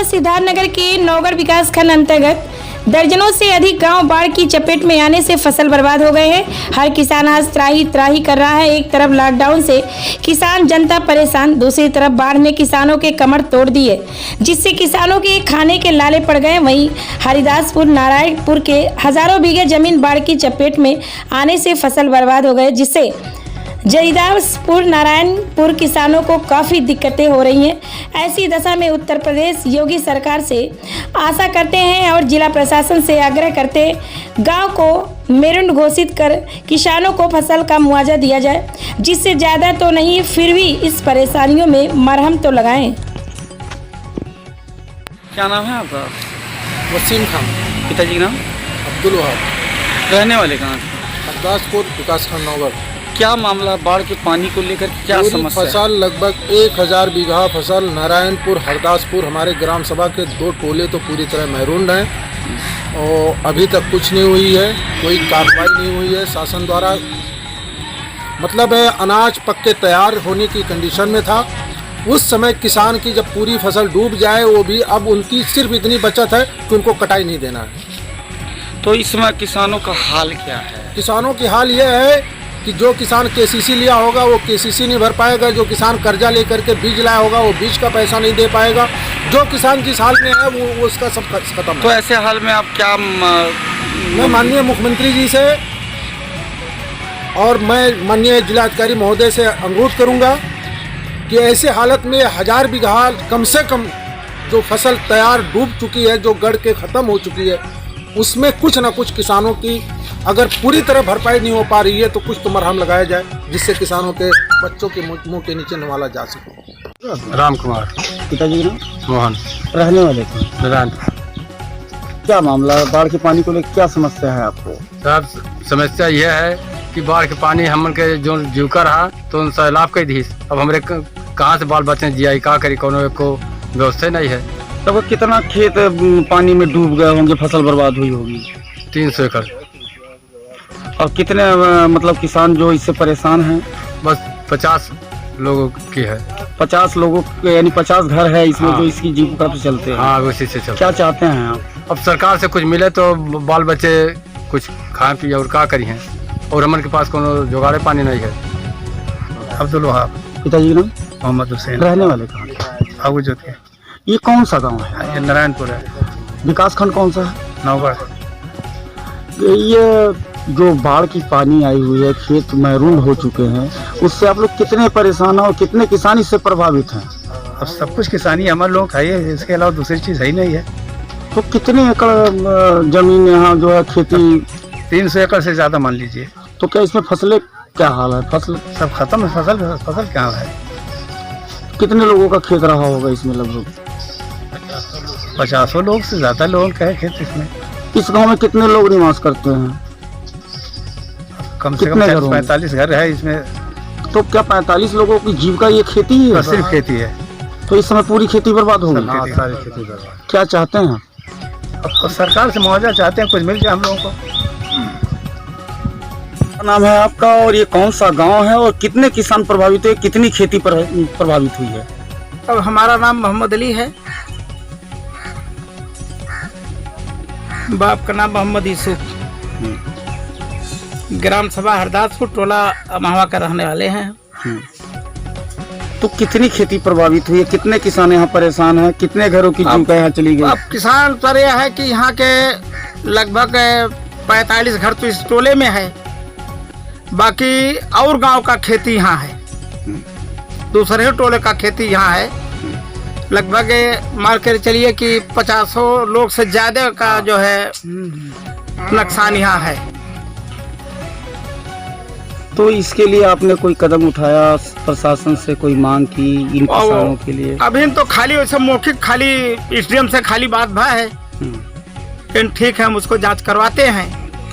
सिद्धार्थनगर के नौगढ़ विकास खंड अंतर्गत दर्जनों से अधिक गांव बाढ़ की चपेट में आने से फसल बर्बाद हो गए हैं। हर किसान आज त्राही त्राही कर रहा है। एक तरफ लॉकडाउन से किसान जनता परेशान, दूसरी तरफ बाढ़ ने किसानों के कमर तोड़ दिए, जिससे किसानों के खाने के लाले पड़ गए। वहीं हरिदासपुर नारायणपुर के हजारों बीघे जमीन बाढ़ की चपेट में आने से फसल बर्बाद हो गए, जिससे हरिदासपुर नारायणपुर किसानों को काफ़ी दिक्कतें हो रही हैं। ऐसी दशा में उत्तर प्रदेश योगी सरकार से आशा करते हैं और जिला प्रशासन से आग्रह करते हैं गांव को मेरुंड घोषित कर किसानों को फसल का मुआवजा दिया जाए, जिससे ज़्यादा तो नहीं फिर भी इस परेशानियों में मरहम तो लगाएं। क्या नाम है आपका? वसीम खान। पिताजी का नाम? अब्दुल वहाब। रहने वाले कहाँ? हरदासपुर विकासखंड नौगढ़। क्या मामला बाढ़ के पानी को लेकर क्या समस्या है? फसल लगभग 1000 बीघा फसल नारायणपुर हरदासपुर हमारे ग्राम सभा के 2 टोले तो पूरी तरह महरूम हैं और अभी तक कुछ नहीं हुई है, कोई कार्रवाई नहीं हुई है शासन द्वारा। मतलब है अनाज पक के तैयार होने की कंडीशन में था। उस समय किसान की जब पूरी फसल डूब जाए, वो भी अब उनकी सिर्फ इतनी बचत है कि उनको कटाई नहीं देना है। तो इस समय किसानों का हाल क्या है? किसानों की हाल ये है कि जो किसान केसीसी लिया होगा वो केसीसी नहीं भर पाएगा, जो किसान कर्जा लेकर के बीज लाया होगा वो बीज का पैसा नहीं दे पाएगा। जो किसान जिस हाल में है वो उसका सब खत्म है। तो ऐसे हाल में आप क्या मैं माननीय मुख्यमंत्री जी से और मैं माननीय जिलाधिकारी महोदय से अनुरोध करूंगा कि ऐसे हालत में 1000 बीघा कम से कम जो फसल तैयार डूब चुकी है, जो गड़ के ख़त्म हो चुकी है, उसमें कुछ ना कुछ किसानों की अगर पूरी तरह भरपाई नहीं हो पा रही है तो कुछ तो मरहम लगाया जाए, जिससे किसानों के बच्चों के मुंह के नीचे नवाला जा सके। राम कुमार। पिताजी का नाम? मोहन। रहने वाले थे? नारायणपुर। क्या मामला है? बाढ़ के पानी को लेकर क्या समस्या है आपको? साहब समस्या यह है कि बाढ़ के पानी हमन के जो जीविका रहा तो उन सैलाब के दी। अब हमारे कहाँ से बाल बच्चे जिया का करी, कोनो को व्यवस्था नहीं है। तब कितना खेत पानी में डूब गए होंगे, फसल बर्बाद हुई होगी? 300 एकड़। और कितने मतलब किसान जो इससे परेशान हैं? बस 50 लोगों की है। 50 लोगों के यानी 50 घर है इसमें। हाँ। जो इसकी जीविका पे चलते हैं। हाँ, उसी से चलता। क्या चाहते हैं आप? अब सरकार से कुछ मिले तो बाल बच्चे कुछ खाए पिए और क्या करी हैं, और हमारे के पास कोनो जुगाड़े पानी नहीं है। अब्दुल वहाब। पिताजी का नाम? मोहम्मद हुसैन। रहने वाले कहाँ के? आगू जोत के। ये कौन सा गाँव है? ये नारायणपुर है। विकास खंड कौन सा है? नौगढ़। ये जो बाढ़ की पानी आई हुई है, खेत महरूम हो चुके हैं, उससे आप लोग कितने परेशान हैं और कितने किसान इससे प्रभावित हैं? अब सब कुछ किसानी हमारे लोग खाइए, इसके अलावा दूसरी चीज़ है ही नहीं है। तो कितने एकड़ जमीन यहाँ जो है खेती? 300 एकड़ से ज़्यादा मान लीजिए। तो क्या इसमें फसलें क्या हाल है? फसल सब खत्म है। फसल क्या है? कितने लोगों का खेत रहा होगा इसमें? लगभग 50 लोग से ज़्यादा लोगों का है खेत इसमें। इस गांव में कितने लोग निवास करते हैं? कम से कम 45 घर है इसमें। तो क्या 45 लोगों की जीविका ये खेती ही है? सिर्फ खेती है। तो इस समय पूरी खेती बर्बाद हो गई। सारी खेती बर्बाद। क्या चाहते हैं? अब सरकार से मुआवजा चाहते हैं, कुछ मिल जाए हम लोगों को। क्या नाम है आपका और ये कौन सा गांव है और कितने किसान प्रभावित हुए, कितनी खेती प्रभावित हुई है? अब हमारा नाम मोहम्मद अली है, बाप का नाम मोहम्मद यूसुफ। ग्राम सभा हरदासपुर टोला महवा का रहने वाले हैं। तो कितनी खेती प्रभावित हुई है, कितने किसान यहाँ परेशान हैं, कितने घरों की जीविका यहाँ चली गई? अब किसान पर यह है कि यहाँ के लगभग 45 घर तो इस टोले में है, बाकी और गांव का खेती यहाँ है, दूसरे टोले का खेती यहाँ है। लगभग मान कर चलिए कि 50 लोग से ज्यादा का जो है नुकसान यहाँ है। तो इसके लिए आपने कोई कदम उठाया, प्रशासन से कोई मांग की इन किसानों के लिए? अभी तो खाली वैसे मौखिक खाली एसडीएम से खाली बात भा है, लेकिन ठीक है हम उसको जांच करवाते हैं।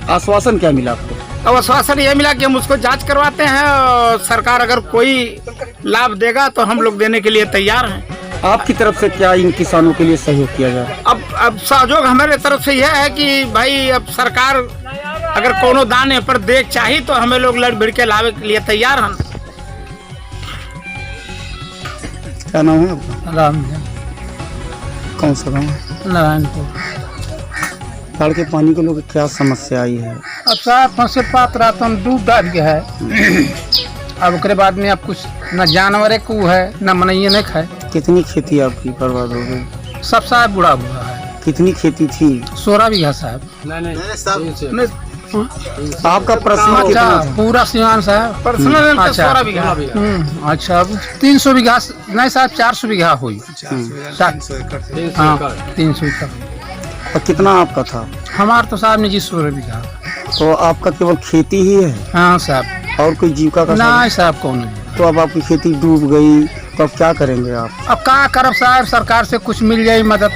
आश्वासन क्या मिला आपको? अब आश्वासन ये मिला कि हम उसको जांच करवाते हैं और सरकार अगर कोई लाभ देगा तो हम लोग देने के लिए तैयार हैं। आपकी तरफ से क्या इन किसानों के लिए सहयोग किया जाए? अब सहयोग हमारे तरफ से यह है कि भाई अब सरकार अगर कोनो दाने पर देख चाहिए तो हमें लोग लड़ भिड़ के लावे के लिए तैयार हैं। क्या नाम है आपका? राम। कौन सा गाँव? नारायणपुर। बाढ़ के पानी को लोग क्या समस्या आई है? अब साहब फंसे पात रात में डूब डाल गया है। अब उसके बाद में अब कुछ न जानवर को है न मनइये नहीं खाए। कितनी खेती आपकी बर्बाद हो गई? सब साहब बुढ़ा हुआ है। कितनी खेती थी? 16 बीघा साहब। नहीं आपका पर्सनल अच्छा कितना था? पूरा सिवान साहब पर्सनल। अच्छा 16 बीघा। अच्छा 300 बीघा नहीं साहब 400 बीघा हुई। 300 एकड़। और कितना आपका था? हमारा तो साहब निजी 16 बीघा। तो आपका केवल खेती ही है हाँ साहब। और कोई जीविका का साधन? नहीं साहब कौन नहीं। तो अब आपकी खेती डूब गई तो अब क्या करेंगे आप? अब क्या करब साहब, सरकार से कुछ मिल जाए मदद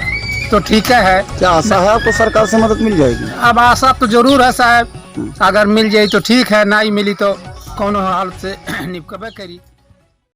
तो ठीक है। क्या आशा है आपको सरकार से मदद मिल जाएगी? अब आशा तो जरूर है साहब, अगर मिल जाए तो ठीक है, नहीं मिली तो कौन हालत से निपकबे करी।